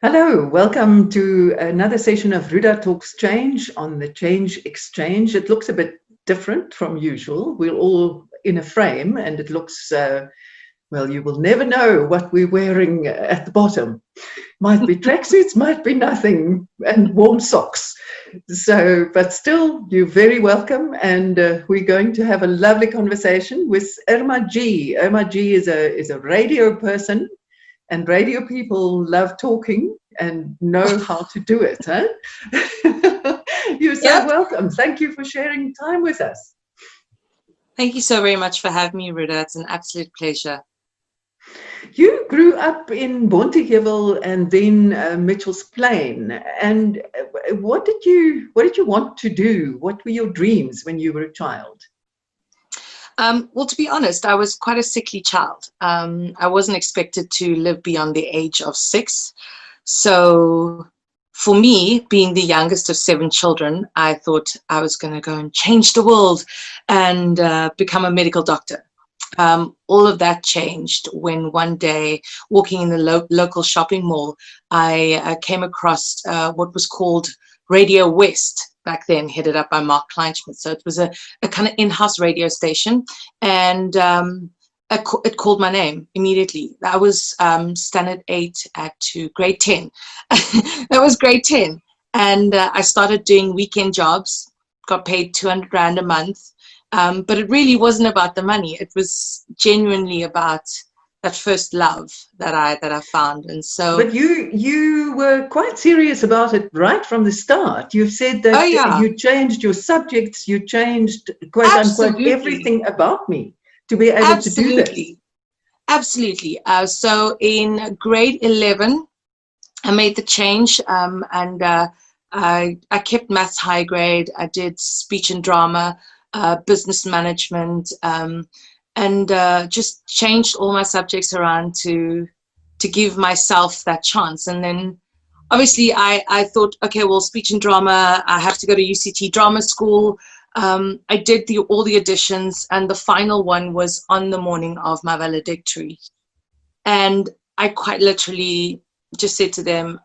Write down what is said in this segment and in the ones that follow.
Hello, welcome to another session of Ruda Talks Change on the Change Exchange. It looks a bit different from usual. We're all in a frame and it looks, well, you will never know what we're wearing at the bottom. Might be tracksuits, might be nothing, and warm socks. So, but still, you're very welcome, and we're going to have a lovely conversation with Irma G. Irma G is a radio person, and radio people love talking and know how to do it, huh? You're so welcome. Thank you for sharing time with us. Thank you so very much for having me, Ruda. It's an absolute pleasure. You grew up in Bontehwuwel and then Mitchell's Plain. And what did you want to do? What were your dreams when you were a child? Well, to be honest, I was quite a sickly child. I wasn't expected to live beyond the age of 6. So for me, being the youngest of 7 children, I thought I was going to go and change the world and become a medical doctor. All of that changed when one day, walking in the local shopping mall, I came across what was called Radio West back then, headed up by Mark Kleinschmidt. So it was a kind of in-house radio station, and it called my name immediately. I was standard 8 to grade 10. That was grade 10. And I started doing weekend jobs, got paid 200 Rand a month. But it really wasn't about the money. It was genuinely about that first love that I found. And so, but you were quite serious about it right from the start. You've said that you changed your subjects, you changed quote unquote everything about me to be able to do this. Absolutely. So in grade 11, I made the change, and I kept maths high grade. I did speech and drama. Business management, and just changed all my subjects around to give myself that chance. And then obviously I thought, okay, well, speech and drama, I have to go to UCT drama school. I did all the auditions, and the final one was on the morning of my valedictory. And I quite literally just said to them,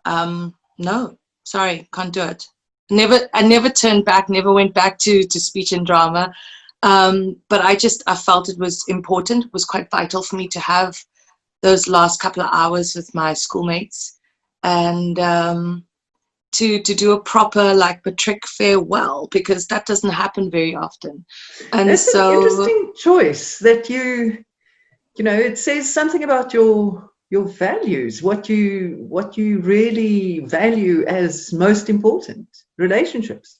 no, sorry, can't do it. I never turned back, never went back to speech and drama. But I felt it was important, it was quite vital for me to have those last couple of hours with my schoolmates, and to do a proper matric farewell, because that doesn't happen very often. And that's an interesting choice that you know, it says something about your values, what you really value as most important. Relationships.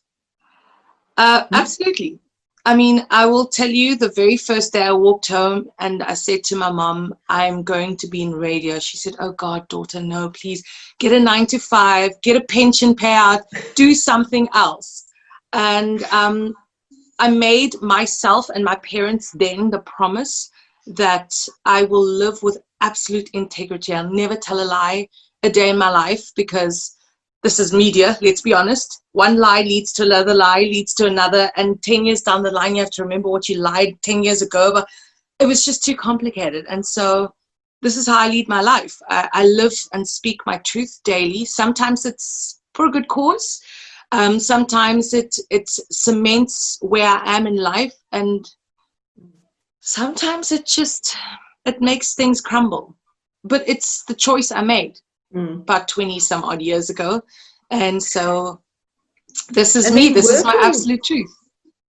Absolutely. I mean, I will tell you, the very first day I walked home and I said to my mom, I'm going to be in radio. She said, oh God, daughter, no, please get a 9 to 5, get a pension payout, do something else. And I made myself and my parents then the promise that I will live with absolute integrity. I'll never tell a lie a day in my life, because this is media, let's be honest. One lie leads to another lie, leads to another, and 10 years down the line, you have to remember what you lied 10 years ago. But it was just too complicated. And so this is how I lead my life. I live and speak my truth daily. Sometimes it's for a good cause. Sometimes it cements where I am in life. And sometimes it makes things crumble. But it's the choice I made. About 20 some odd years ago, and so this is me. This is my absolute truth.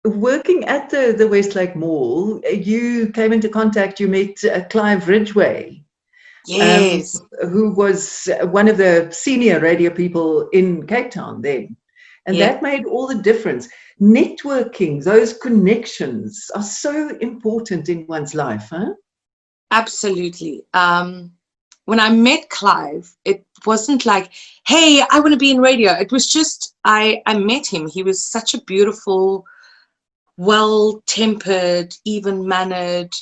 Working at the Westlake Mall, you came into contact. You met Clive Ridgway, yes, who was one of the senior radio people in Cape Town then, and that made all the difference. Networking, those connections are so important in one's life, huh? Absolutely. When I met Clive, it wasn't like, hey, I want to be in radio. It was just, I met him. He was such a beautiful, well-tempered, even-mannered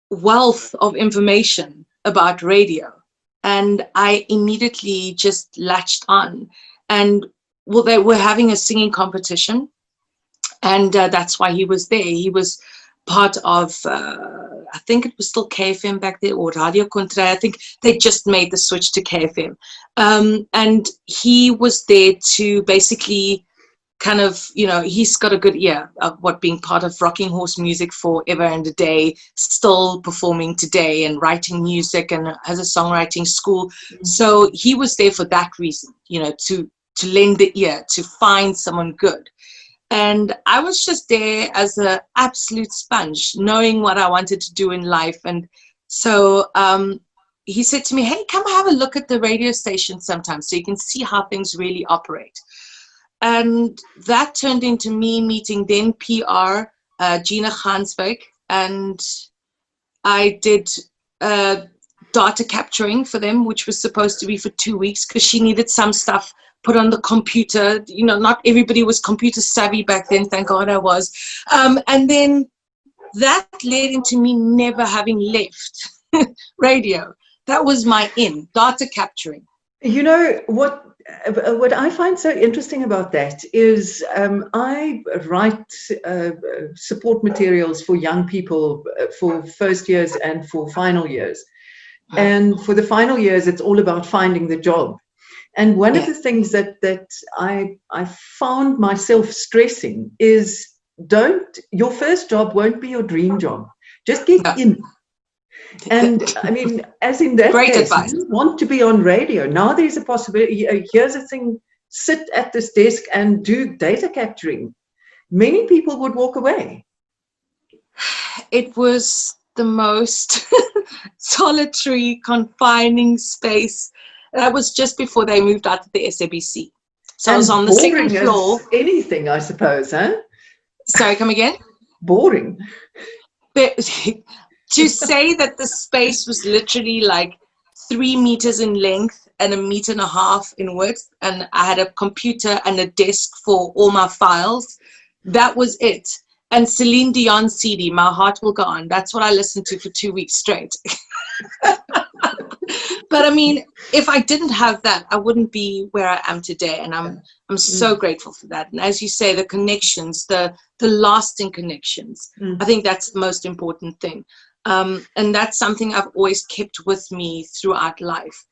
wealth of information about radio. And I immediately just latched on. And well, they were having a singing competition. And that's why he was there. He was part of, I think it was still KFM back there, or Radio Contra. I think they just made the switch to KFM. And he was there to basically kind of, he's got a good ear of what being part of Rocking Horse Music forever and a day, still performing today and writing music, and has a songwriting school. So he was there for that reason, to lend the ear, to find someone good. And I was just there as an absolute sponge, knowing what I wanted to do in life. And so he said to me, hey, come have a look at the radio station sometime so you can see how things really operate. And that turned into me meeting then PR, Gina Gansbeek, and I did data capturing for them, which was supposed to be for 2 weeks because she needed some stuff put on the computer. Not everybody was computer savvy back then. Thank God I was. And then that led into me never having left radio. That was my data capturing. What I find so interesting about that is I write support materials for young people for first years and for final years. And for the final years, it's all about finding the job. And one of the things that I found myself stressing is your first job won't be your dream job. Just get in. And I mean, as in that Great case, advice. you want to be on radio. Now there's a possibility. Here's a thing, sit at this desk and do data capturing. Many people would walk away. It was the most solitary, confining space. That was just before they moved out to the SABC. So I was on the second floor. Anything, I suppose, huh? Sorry, come again? Boring. But to say that the space was literally like 3 meters in length and 1.5 meters in width, and I had a computer and a desk for all my files, that was it. And Celine Dion CD, My Heart Will Go On. That's what I listened to for 2 weeks straight. But I mean, if I didn't have that, I wouldn't be where I am today. And I'm so grateful for that. And as you say, the connections, the lasting connections, I think that's the most important thing. And that's something I've always kept with me throughout life.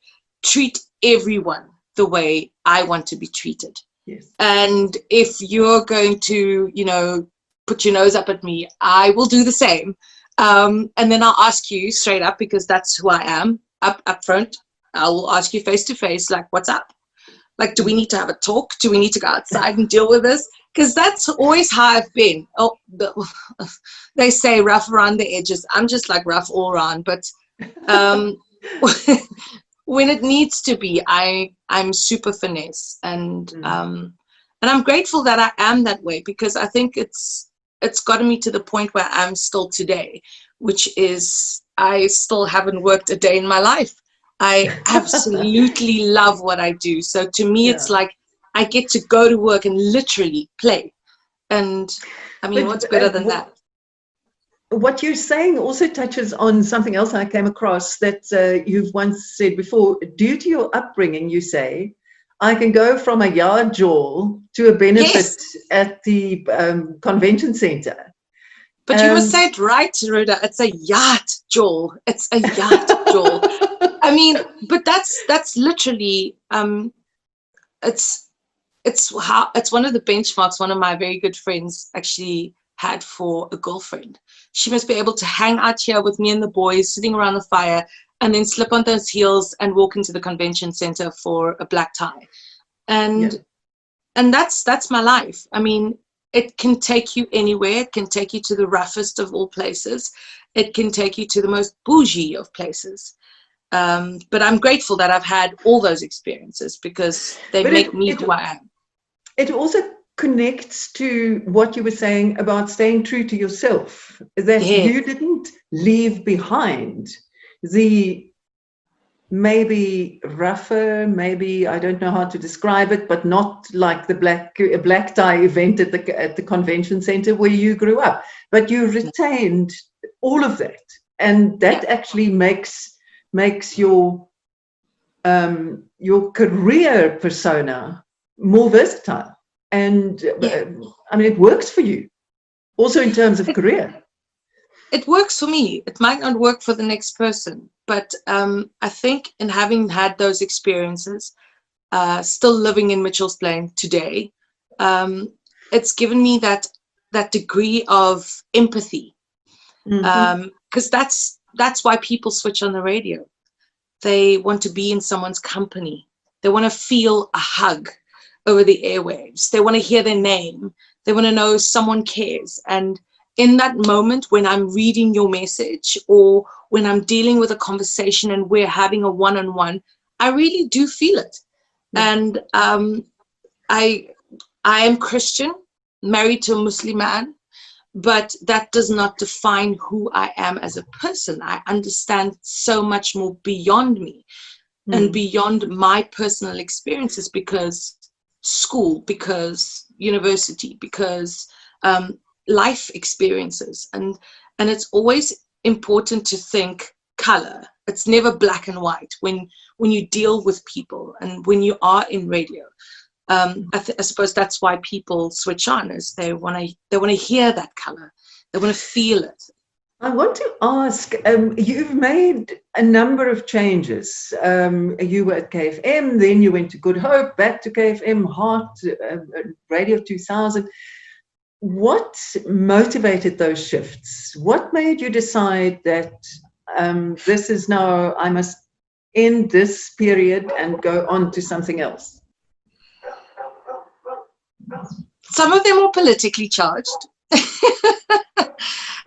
Treat everyone the way I want to be treated. Yes. And if you're going to, put your nose up at me, I will do the same. And then I'll ask you straight up, because that's who I am, up front. I will ask you face to face, like, what's up? Like, do we need to have a talk? Do we need to go outside and deal with this? Because that's always how I've been. They say rough around the edges. I'm just like rough all around. But when it needs to be, I'm super finesse. And I'm grateful that I am that way, because I think it's gotten me to the point where I'm still today, which is I still haven't worked a day in my life. I absolutely love what I do. So to me, it's like I get to go to work and literally play. And I mean, what's better than that? What you're saying also touches on something else I came across that you've once said before. Due to your upbringing, you say, I can go from a yard jawl to a benefit at the convention center. But you must say it right, Ruda. It's a yacht jawl. It's a yacht jawl. I mean, but that's literally it's one of the benchmarks one of my very good friends actually had for a girlfriend. She must be able to hang out here with me and the boys, sitting around the fire, and then slip on those heels and walk into the convention center for a black tie. And that's my life. I mean, it can take you anywhere. It can take you to the roughest of all places. It can take you to the most bougie of places. But I'm grateful that I've had all those experiences, because they make me who I am. It also connects to what you were saying about staying true to yourself, that you didn't leave behind the maybe rougher, maybe, I don't know how to describe it, but not like the black tie event at the convention center where you grew up, but you retained all of that. And that actually makes your career persona more versatile. And I mean, it works for you also in terms of career. it works for me. It might not work for the next person, but I think in having had those experiences, still living in Mitchell's Plain today, it's given me that degree of empathy, because that's why people switch on the radio. They want to be in someone's company. They want to feel a hug over the airwaves. They want to hear their name. They want to know someone cares. And in that moment when I'm reading your message, or when I'm dealing with a conversation and we're having a one-on-one, I really do feel it. And I am Christian, married to a Muslim man, but that does not define who I am as a person. I understand so much more beyond me and beyond my personal experiences, because school, because university, because life experiences. And it's always important to think color. It's never black and white when you deal with people and when you are in radio. I suppose that's why people switch on, is they want to hear that color. They want to feel it. I want to ask, you've made a number of changes. You were at KFM, then you went to Good Hope, back to KFM, Heart, Radio 2000. What motivated those shifts? What made you decide that this is now, I must end this period and go on to something else? Some of them are politically charged.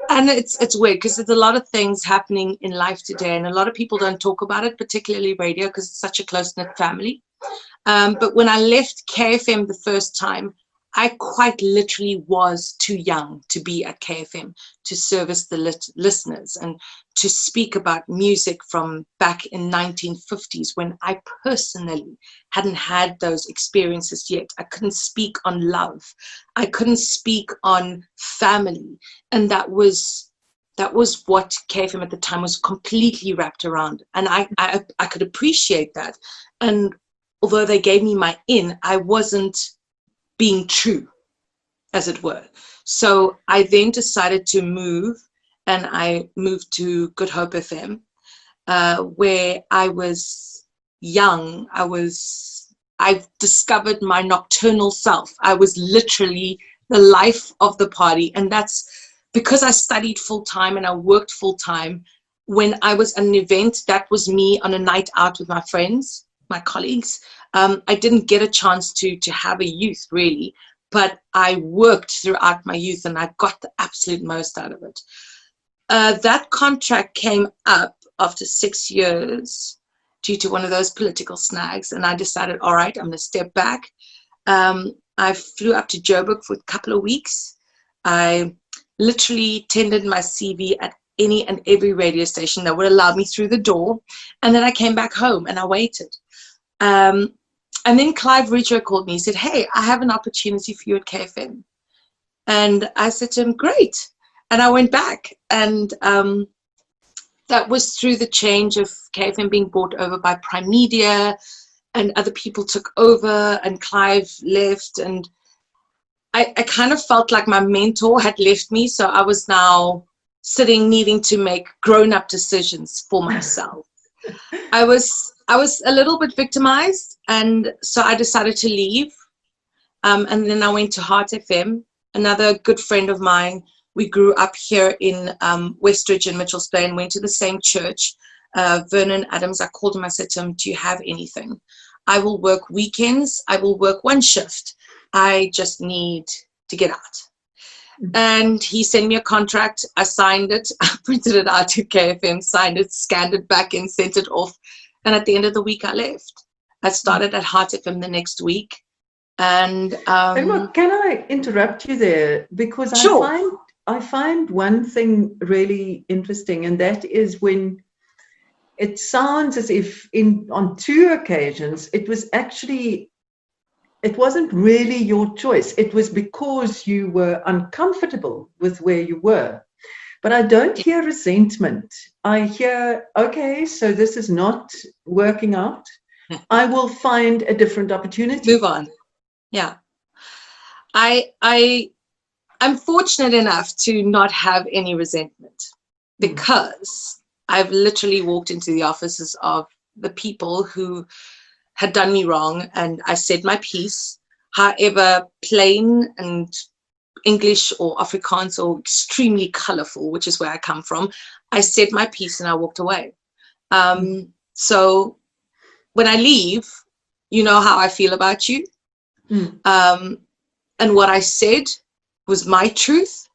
And it's weird because there's a lot of things happening in life today, and a lot of people don't talk about it, particularly radio, because it's such a close-knit family. But when I left KFM the first time, I quite literally was too young to be at KFM to service the listeners and to speak about music from back in 1950s, when I personally hadn't had those experiences yet. I couldn't speak on love. I couldn't speak on family. And that was what KFM at the time was completely wrapped around. And I could appreciate that. And although they gave me my in, I wasn't being true, as it were. So I then decided to move, and I moved to Good Hope FM, where I was young. I discovered my nocturnal self. I was literally the life of the party. And that's because I studied full time and I worked full time. When I was at an event, that was me on a night out with my friends, my colleagues. I didn't get a chance to have a youth, really, but I worked throughout my youth and I got the absolute most out of it. That contract came up after 6 years due to one of those political snags, and I decided, all right, I'm going to step back. I flew up to Joburg for a couple of weeks. I literally tendered my CV at any and every radio station that would allow me through the door, and then I came back home and I waited. And then Clive Ridger called me. He said, hey, I have an opportunity for you at KFM. And I said to him, great. And I went back. And that was through the change of KFM being bought over by Prime Media, and other people took over, and Clive left. And I kind of felt like my mentor had left me. So I was now sitting needing to make grown-up decisions for myself. I was a little bit victimized, and so I decided to leave. And then I went to Heart FM, another good friend of mine. We grew up here in Westridge and Mitchell's Plain, went to the same church. Vernon Adams, I called him, I said to him, do you have anything? I will work weekends. I will work one shift. I just need to get out. And he sent me a contract. I signed it. I printed it out to KFM, signed it, scanned it back in, sent it off. And at the end of the week, I left. I started at Heart FM the next week. And Irma, can I interrupt you there? Because sure. I find one thing really interesting, and that is when it sounds as if on 2 occasions it wasn't really your choice. It was because you were uncomfortable with where you were. But I don't hear resentment. I hear, okay, so this is not working out. I will find a different opportunity. Move on. Yeah. I'm fortunate enough to not have any resentment. because I've literally walked into the offices of the people who had done me wrong, and I said my piece, however plain and English or Afrikaans or extremely colorful, which is where I come from. I said my piece and I walked away. So when I leave, you know how I feel about you. And what I said was my truth.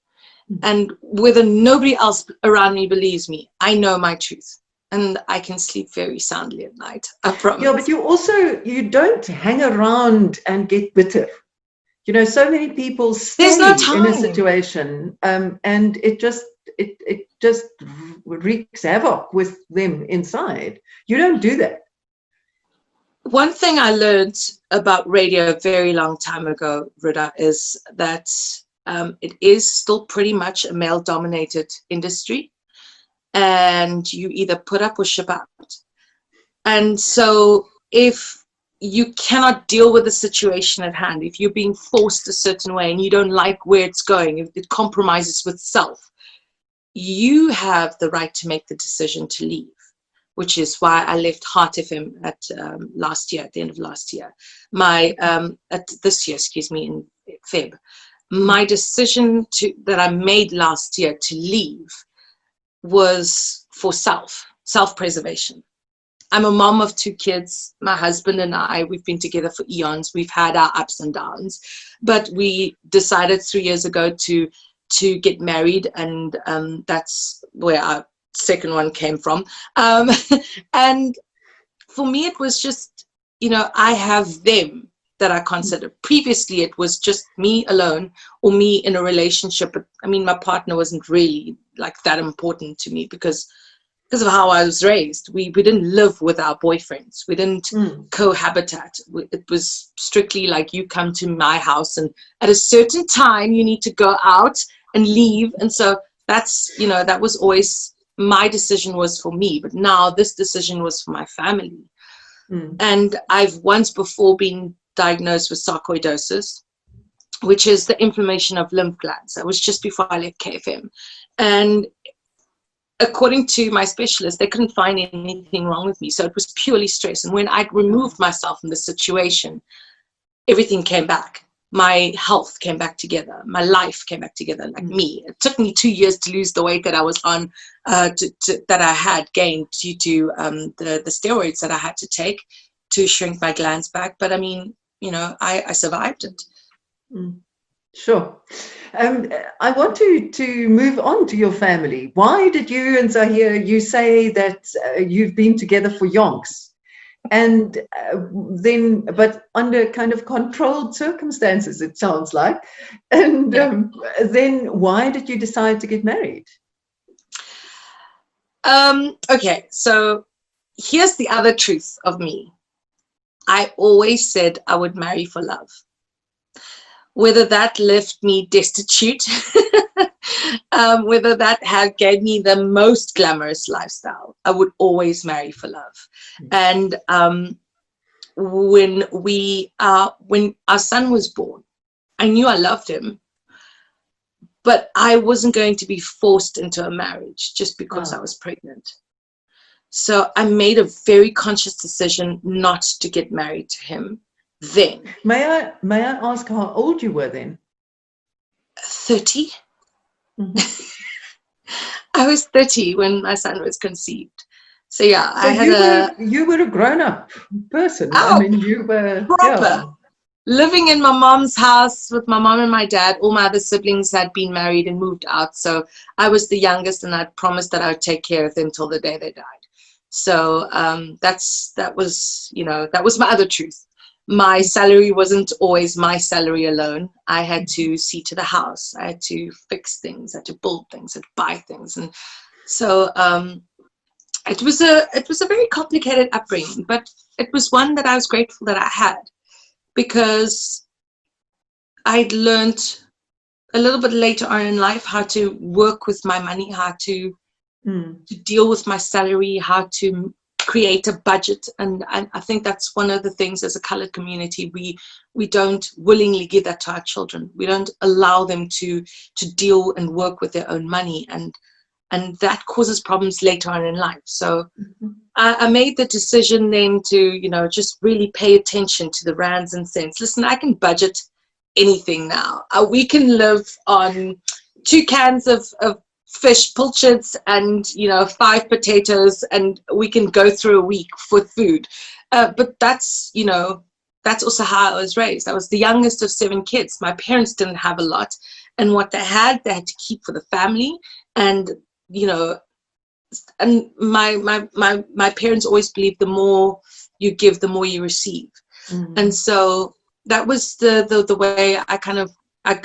And whether nobody else around me believes me, I know my truth. And I can sleep very soundly at night, I promise. Yeah, but you don't hang around and get bitter. You know, so many people stay in a situation, and it just wreaks havoc with them inside. You don't do that. One thing I learned about radio a very long time ago, Ruda, is that it is still pretty much a male-dominated industry, and you either put up or ship out. And so if you cannot deal with the situation at hand, if you're being forced a certain way and you don't like where it's going, if it compromises with self, you have the right to make the decision to leave, which is why I left Heart FM at last year, at the end of last year. At this year, excuse me, in Feb. My decision that I made last year to leave was for self-preservation. I'm a mom of 2 kids. My husband and I, we've been together for eons. We've had our ups and downs, but we decided 3 years ago to get married, and that's where our second one came from. And for me, it was just, you know, I have them that I consider. Previously, it was just me alone or me in a relationship. But I mean, my partner wasn't really like that important to me because of how I was raised. We didn't live with our boyfriends. We didn't cohabitate. It was strictly like, you come to my house and at a certain time you need to go out and leave. And so that's, you know, that was always my decision, was for me. But now this decision was for my family. And I've once before been diagnosed with sarcoidosis, which is the inflammation of lymph glands. That was just before I left KFM. And according to my specialist, they couldn't find anything wrong with me. So it was purely stress. And when I removed myself from the situation, everything came back. My health came back together. My life came back together, like me. It took me 2 years to lose the weight that I was on, that I had gained due to the steroids that I had to take to shrink my glands back. But I mean, you know, I survived it. Sure. I want to move on to your family. Why did you and Zahir, you say that you've been together for yonks, and then, but under kind of controlled circumstances, it sounds like. And then why did you decide to get married? Okay, so here's the other truth of me. I always said I would marry for love. Whether that left me destitute, whether that gave me the most glamorous lifestyle, I would always marry for love. And when our son was born, I knew I loved him, but I wasn't going to be forced into a marriage just because I was pregnant. So I made a very conscious decision not to get married to him. Then may I ask how old you were then? 30. I was 30 when my son was conceived. So yeah, so you were a grown-up person. Oh, I mean, you were proper. Living in my mom's house with my mom and my dad. All my other siblings had been married and moved out, so I was the youngest, and I'd promised that I would take care of them till the day they died. So that was, you know, that was my other truth. My salary wasn't always my salary alone. I had to see to the house. I had to fix things. I had to build things. I had to buy things. And so it was a very complicated upbringing, but it was one that I was grateful that I had, because I'd learned a little bit later on in life how to work with my money, how to deal with my salary, how to create a budget. And I think that's one of the things as a colored community, we don't willingly give that to our children. We don't allow them to deal and work with their own money. And and that causes problems later on in life. So I made the decision then to, you know, just really pay attention to the rands and cents. Listen, I can budget anything now. We can live on 2 cans of fish pilchards and, you know, 5 potatoes, and we can go through a week for food. But that's, you know, that's also how I was raised. I was the youngest of 7 kids. My parents didn't have a lot, and what they had to keep for the family. And, you know, and my parents always believed the more you give, the more you receive. And so that was the way I kind of I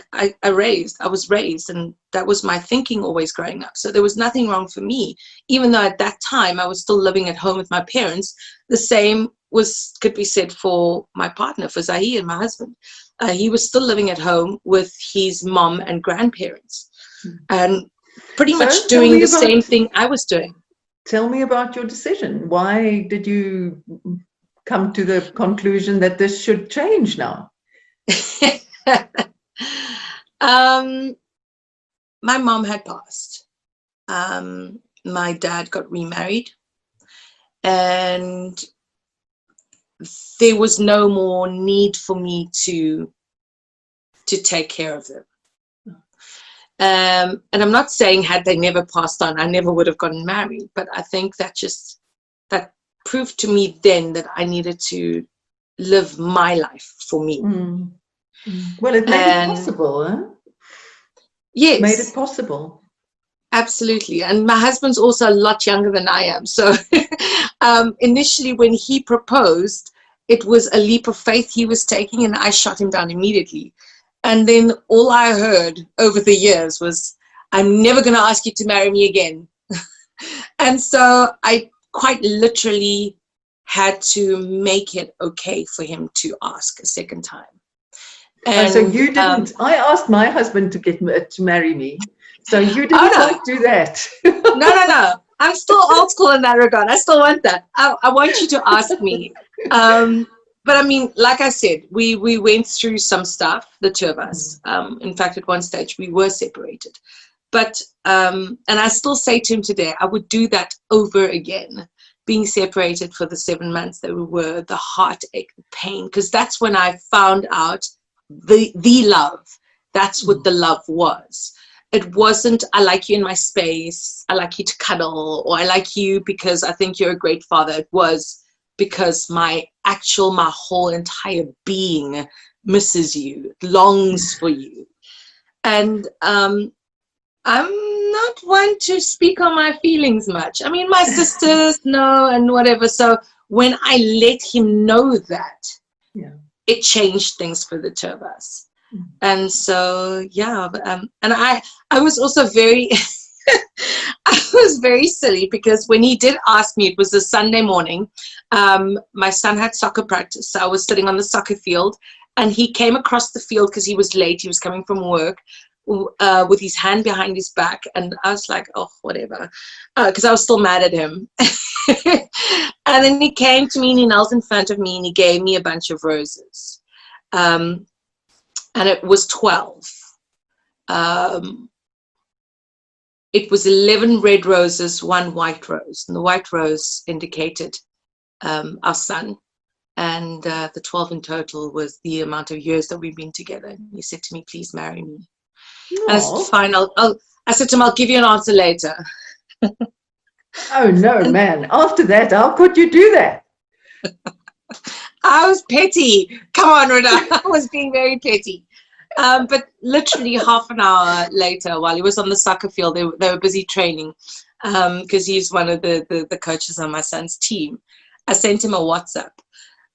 was raised, and that was my thinking always growing up. So there was nothing wrong for me, even though at that time I was still living at home with my parents. The same could be said for my partner, for Zahi, and my husband. He was still living at home with his mom and grandparents, and pretty much doing the same thing I was doing. Tell me about your decision. Why did you come to the conclusion that this should change now? My mom had passed. My dad got remarried, and there was no more need for me to take care of them. And I'm not saying had they never passed on, I never would have gotten married, but I think that proved to me then that I needed to live my life for me. Well, it made it possible, huh? Yes. Made it possible. Absolutely. And my husband's also a lot younger than I am. So initially when he proposed, it was a leap of faith he was taking, and I shot him down immediately. And then all I heard over the years was, I'm never going to ask you to marry me again. And so I quite literally had to make it okay for him to ask a second time. And, so you didn't, I asked my husband to marry me. So you didn't quite do that. No. I'm still old school in that regard. I still want that. I want you to ask me. But I mean, like I said, we went through some stuff, the two of us. In fact, at one stage we were separated. But, and I still say to him today, I would do that over again. Being separated for the 7 months that we were, the heartache, the pain, because that's when I found out the love. That's what the love was. It wasn't, I like you in my space, I like you to cuddle, or I like you because I think you're a great father. It was because my whole entire being misses you, longs for you. And I'm not one to speak on my feelings much. I mean, my sisters know and whatever. So when I let him know that, it changed things for the two of us. And so, yeah, and I was also very, I was very silly, because when he did ask me, it was a Sunday morning. My son had soccer practice. So I was sitting on the soccer field, and he came across the field because he was late. He was coming from work with his hand behind his back. And I was like, oh, whatever, because I was still mad at him. And then he came to me and he knelt in front of me and he gave me a bunch of roses. And it was 12. It was 11 red roses, 1 white rose. And the white rose indicated our son. And the 12 in total was the amount of years that we've been together. And he said to me, please marry me. And I said, fine, I said to him, I'll give you an answer later. Oh, no, man. After that, how could you do that? I was petty. Come on, Ruda. I was being very petty. But literally half an hour later, while he was on the soccer field, they were busy training, because he's one of the coaches on my son's team. I sent him a WhatsApp,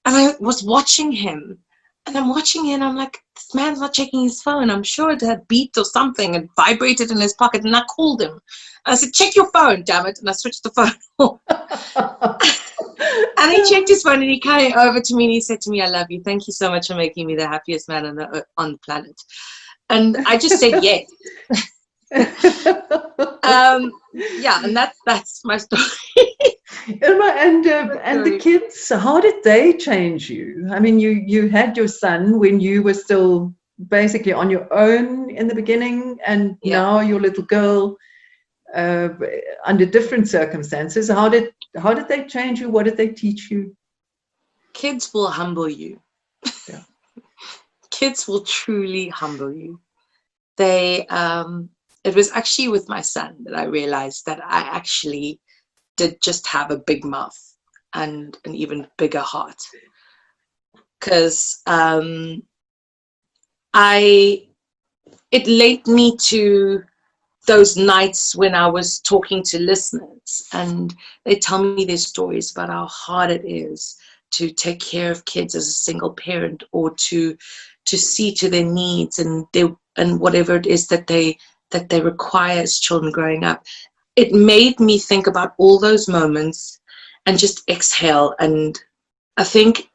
and I was watching him, and I'm watching him, and I'm like, this man's not checking his phone. I'm sure it had beeped or something and vibrated in his pocket, and I called him. I said, check your phone, damn it. And I switched the phone off. And he checked his phone and he came over to me and he said to me, I love you. Thank you so much for making me the happiest man on the planet. And I just said yes. Yeah, and that's my story. Irma, and the kids, how did they change you? I mean, you had your son when you were still basically on your own in the beginning, and now your little girl. uh, under different circumstances. How did they change you? What did they teach you? Kids will humble you. Yeah. Kids will truly humble you. They, it was actually with my son that I realized that I actually did just have a big mouth and an even bigger heart. Because it led me to those nights when I was talking to listeners and they tell me their stories about how hard it is to take care of kids as a single parent, or to see to their needs and whatever it is that they require as children growing up. It made me think about all those moments and just exhale. And I think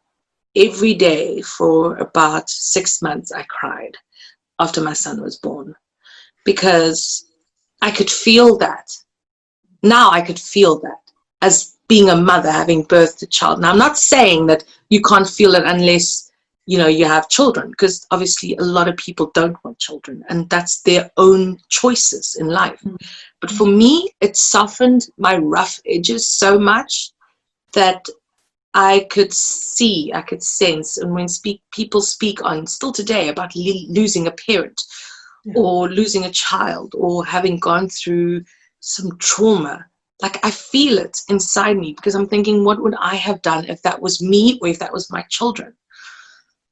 every day for about 6 months I cried after my son was born, because I could feel that. Now I could feel that as being a mother, having birthed a child. Now I'm not saying that you can't feel it unless, you know, you have children, because obviously a lot of people don't want children and that's their own choices in life. But for me, it softened my rough edges so much that I could see, I could sense, and when people speak on still today about losing a parent, or losing a child, or having gone through some trauma, like I feel it inside me, because I'm thinking, what would I have done if that was me, or if that was my children?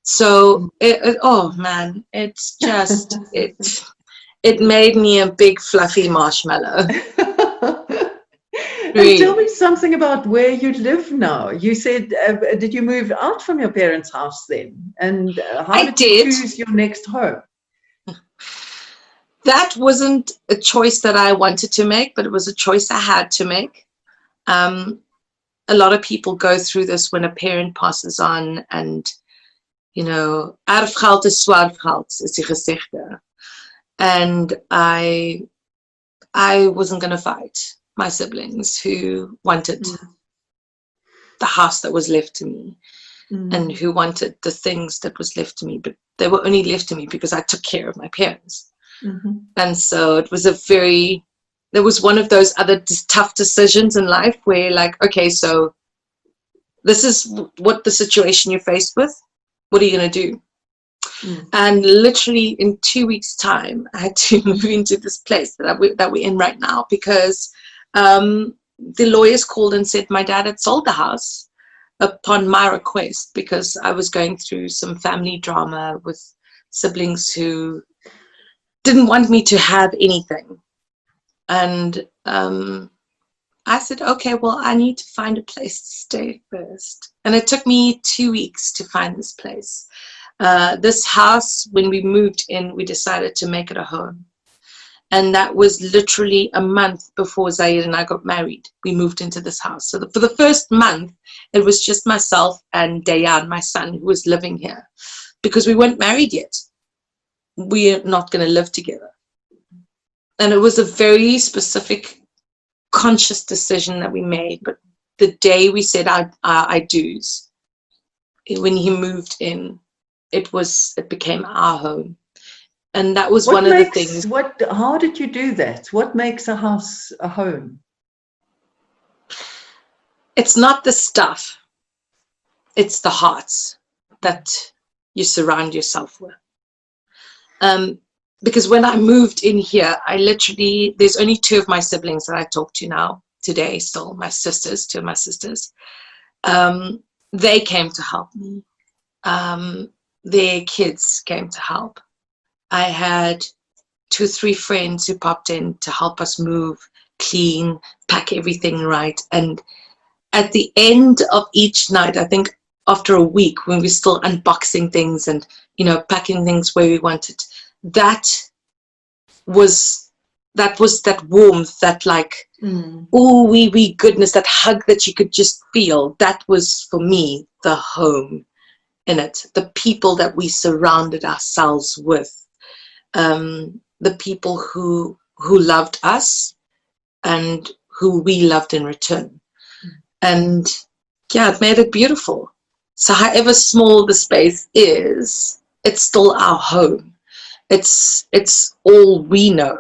So oh man, it's just it made me a big fluffy marshmallow. And tell me something about where you live now. You said, did you move out from your parents' house then? And how did you choose your next home? That wasn't a choice that I wanted to make, but it was a choice I had to make. A lot of people go through this when a parent passes on, and, you know, erfgeld is swaargeld, is die gezegde. And I wasn't going to fight my siblings who wanted the house that was left to me, and who wanted the things that was left to me, but they were only left to me because I took care of my parents. And so it was there was one of those other tough decisions in life where, like, okay, so this is what the situation you're faced with. What are you going to do? And literally in 2 weeks' time, I had to move into this place that we're in right now, because the lawyers called and said my dad had sold the house upon my request, because I was going through some family drama with siblings who didn't want me to have anything. And I said, okay, well, I need to find a place to stay first. And it took me 2 weeks to find this place. This house, when we moved in, we decided to make it a home. And that was literally a month before Zaid and I got married. We moved into this house. So for the first month, it was just myself and Dayan, my son, who was living here, because we weren't married yet. We're not going to live together. And it was a very specific, conscious decision that we made. But the day we said our I-dos, when he moved in, it became our home. And that was one of the things. How did you do that? What makes a house a home? It's not the stuff. It's the hearts that you surround yourself with. Because when I moved in here, there's only 2 of my siblings that I talk to now, today still, 2 of my sisters. They came to help me. Their kids came to help. I had 2 or 3 friends who popped in to help us move, clean, pack everything right. And at the end of each night, I think after a week, when we're still unboxing things and, you know, packing things where we wanted, that was that warmth, that like, oh, wee goodness, that hug that you could just feel. That was for me the home in it. The people that we surrounded ourselves with, the people who loved us and who we loved in return. And yeah, it made it beautiful. So however small the space is, it's still our home. It's all we know.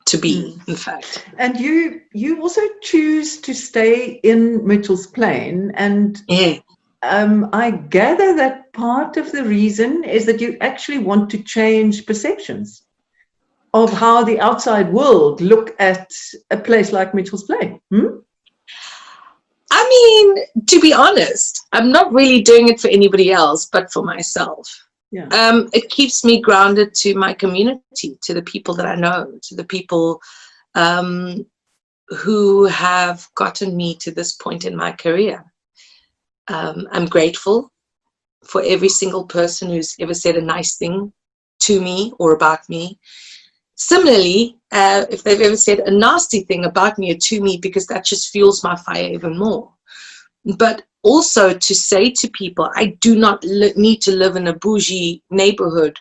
to be, in fact. And you also choose to stay in Mitchell's Plain, and Yeah. I gather that part of the reason is that you actually want to change perceptions of how the outside world look at a place like Mitchell's Plain. I mean, to be honest, I'm not really doing it for anybody else, but for myself. Yeah. It keeps me grounded to my community, to the people that I know, to the people who have gotten me to this point in my career. I'm grateful for every single person who's ever said a nice thing to me or about me. Similarly, if they've ever said a nasty thing about me or to me, because that just fuels my fire even more. But also to say to people, I do not need to live in a bougie neighborhood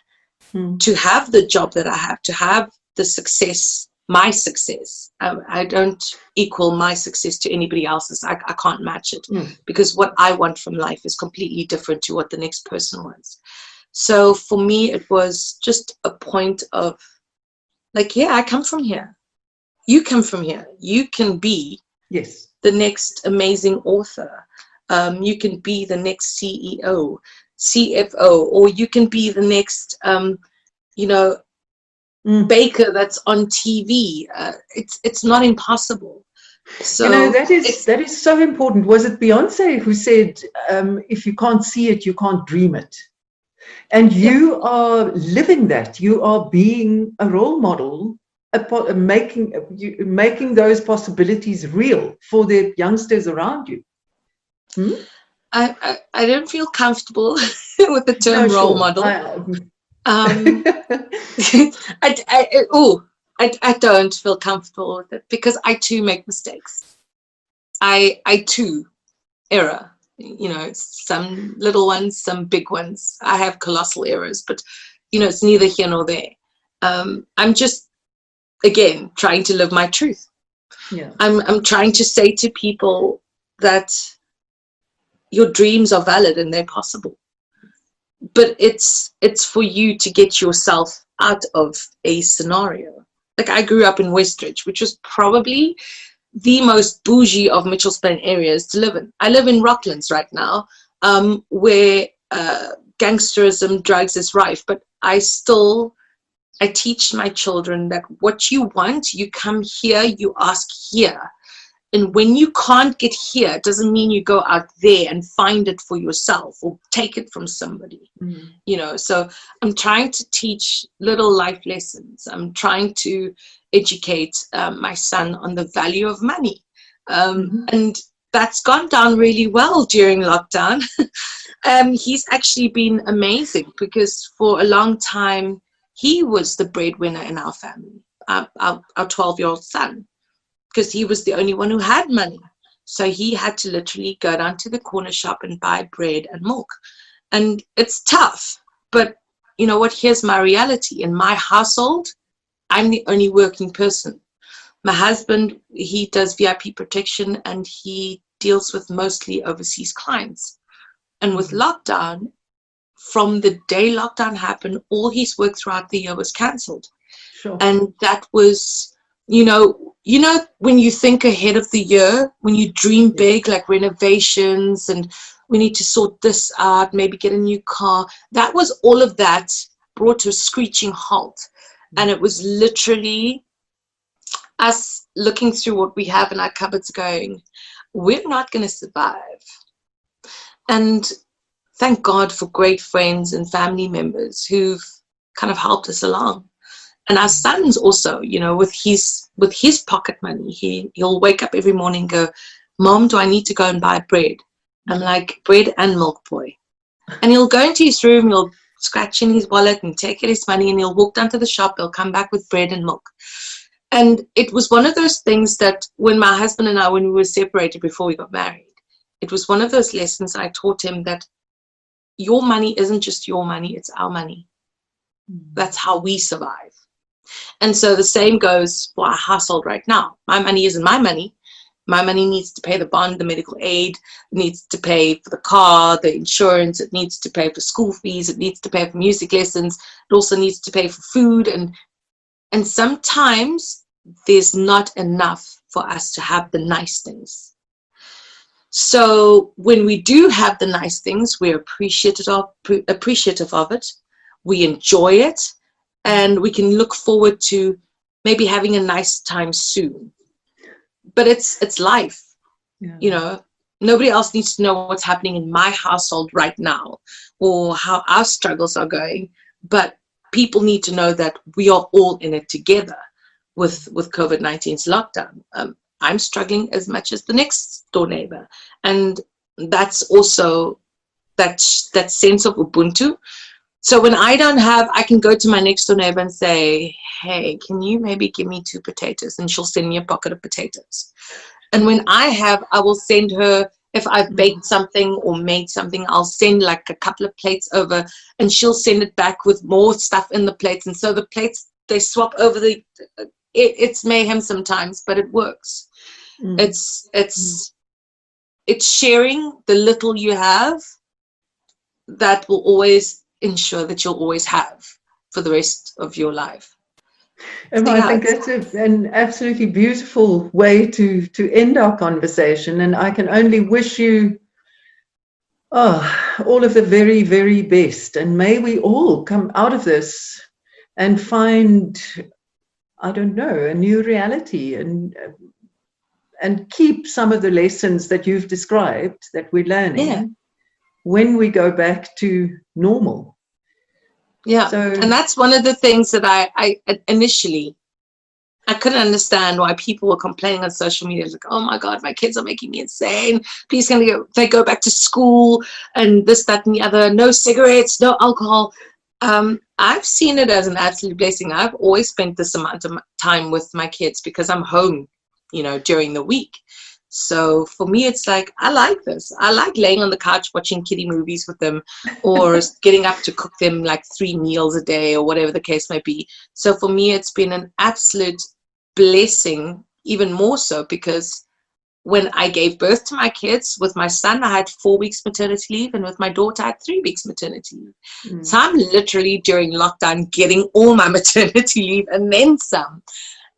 to have the job that I have, to have the success, my success. I don't equal my success to anybody else's. I can't match it because what I want from life is completely different to what the next person wants. So for me, it was just a point of like, yeah, I come from here. You come from here. You can be the next amazing author. You can be the next CEO, CFO, or you can be the next, baker that's on TV. It's not impossible. So that is so important. Was it Beyonce who said, if you can't see it, you can't dream it? And you are living that. You are being a role model, making those possibilities real for the youngsters around you. I don't feel comfortable with the term role model. I don't feel comfortable with it because I too make mistakes. I too error. Some little ones, some big ones. I have colossal errors, but it's neither here nor there. I'm just, again, trying to live my truth. I'm trying to say to people that your dreams are valid and they're possible, but it's for you to get yourself out of a scenario. Like, I grew up in Westridge, which was probably the most bougie of Mitchell's Plain areas to live in. I live in Rocklands right now, where gangsterism, drugs is rife, but I teach my children that what you want, you come here, you ask here. And when you can't get here, it doesn't mean you go out there and find it for yourself or take it from somebody. So I'm trying to teach little life lessons. I'm trying to educate my son on the value of money. And that's gone down really well during lockdown. He's actually been amazing because for a long time, he was the breadwinner in our family, our 12-year-old son, because he was the only one who had money. So he had to literally go down to the corner shop and buy bread and milk. And it's tough, but you know what? Here's my reality. In my household, I'm the only working person. My husband, he does VIP protection and he deals with mostly overseas clients. And with lockdown, from the day lockdown happened, all his work throughout the year was cancelled. And that was, when you think ahead of the year, when you dream big, like renovations and we need to sort this out, maybe get a new car, that was all of that brought to a screeching halt. And it was literally us looking through what we have in our cupboards going, we're not going to survive. And thank God for great friends and family members who've kind of helped us along. And our son's also, with his pocket money, he'll wake up every morning and go, Mom, do I need to go and buy bread? I'm like, bread and milk, boy. And he'll go into his room, he'll scratch in his wallet and take out his money, and he'll walk down to the shop, he'll come back with bread and milk. And it was one of those things that when my husband and I, when we were separated before we got married, it was one of those lessons I taught him that your money isn't just your money, it's our money. That's how we survive. And so the same goes for our household right now. My money isn't my money. My money needs to pay the bond, the medical aid, it needs to pay for the car, the insurance, it needs to pay for school fees, it needs to pay for music lessons, it also needs to pay for food. And sometimes there's not enough for us to have the nice things. So when we do have the nice things, we're appreciative of it, we enjoy it, and we can look forward to maybe having a nice time soon. But it's life. Yeah. You know, nobody else needs to know what's happening in my household right now or how our struggles are going. But people need to know that we are all in it together with COVID-19's lockdown. I'm struggling as much as the next door neighbor. And that's also that sense of Ubuntu. So when I don't have, I can go to my next door neighbor and say, hey, can you maybe give me 2 potatoes? And she'll send me a pocket of potatoes. And when I have, I will send her, if I've baked something or made something, I'll send like a couple of plates over, and she'll send it back with more stuff in the plates. And so the plates, they swap over it's mayhem sometimes, but it works. It's sharing the little you have that will always ensure that you'll always have for the rest of your life. And I think that's an absolutely beautiful way to end our conversation. And I can only wish you all of the very, very best. And may we all come out of this and find, I don't know, a new reality and keep some of the lessons that you've described that we're learning when we go back to normal. Yeah, so, and that's one of the things that I initially, I couldn't understand why people were complaining on social media. Like, oh my God, my kids are making me insane. Please can they go back to school and this, that, and the other. No cigarettes, no alcohol. I've seen it as an absolute blessing. I've always spent this amount of time with my kids because I'm home, you know, during the week. So for me, it's like, I like this. I like laying on the couch watching kiddie movies with them or getting up to cook them like 3 meals a day or whatever the case may be. So for me, it's been an absolute blessing, even more so because when I gave birth to my kids, with my son, I had 4 weeks maternity leave, and with my daughter, I had 3 weeks maternity leave. So I'm literally during lockdown getting all my maternity leave and then some.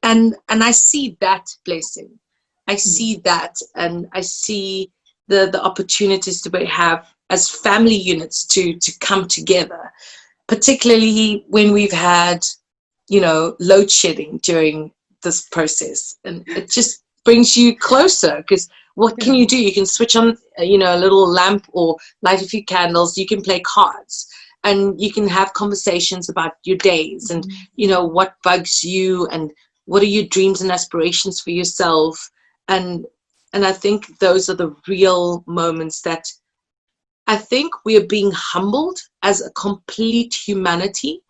And I see that blessing. I see that, and I see the opportunities to have as family units to come together, particularly when we've had, you know, load shedding during this process. And it just brings you closer because what can you do? You can switch on, you know, a little lamp or light a few candles. You can play cards and you can have conversations about your days and, you know, what bugs you and what are your dreams and aspirations for yourself. And I think those are the real moments that I think we are being humbled as a complete humanity,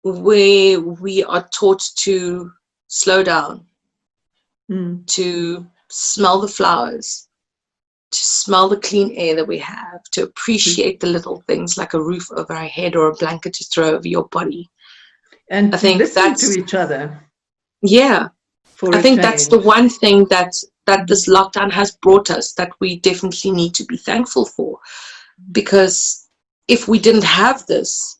where we are taught to slow down, to smell the flowers, to smell the clean air that we have, to appreciate the little things like a roof over our head or a blanket to throw over your body. And I think listen that's to each other. Yeah. I think that's the one thing that this lockdown has brought us that we definitely need to be thankful for. Because if we didn't have this,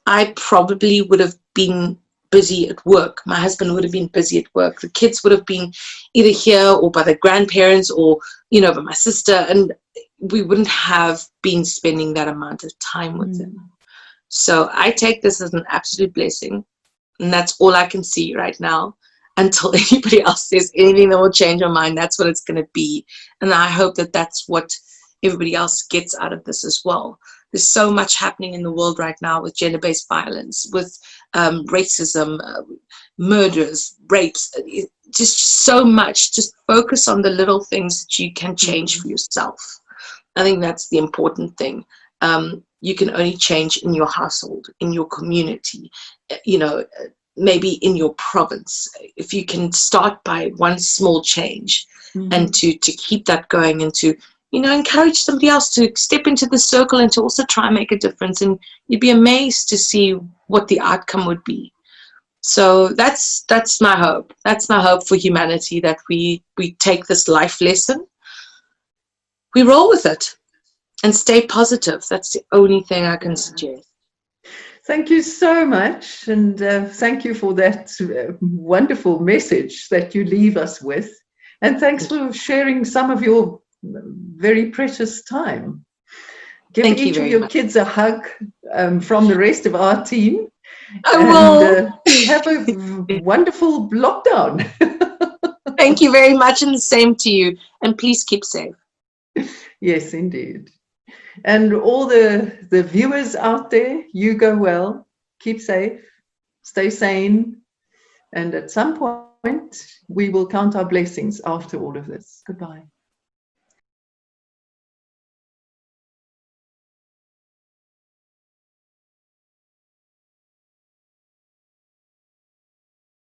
I probably would have been busy at work. My husband would have been busy at work. The kids would have been either here or by their grandparents or, you know, by my sister. And we wouldn't have been spending that amount of time with them. So I take this as an absolute blessing. And that's all I can see right now. Until anybody else says anything that will change our mind, that's what it's going to be. And I hope that that's what everybody else gets out of this as well. There's so much happening in the world right now with gender-based violence, with racism, murders, rapes, just so much. Just focus on the little things that you can change for yourself. I think that's the important thing. You can only change in your household, in your community, you know, maybe in your province. If you can start by one small change and to keep that going and to, you know, encourage somebody else to step into the circle and to also try and make a difference. And you'd be amazed to see what the outcome would be. So that's my hope. That's my hope for humanity, that we take this life lesson, we roll with it and stay positive. That's the only thing I can suggest. Thank you so much, and thank you for that wonderful message that you leave us with. And thanks for sharing some of your very precious time. Give Thank you each of very your much. kids a hug from the rest of our team. I And will. have a wonderful lockdown. Thank you very much, and the same to you. And please keep safe. Yes, indeed. And all the viewers out there, you go well, keep safe, stay sane, and at some point we will count our blessings after all of this. Goodbye.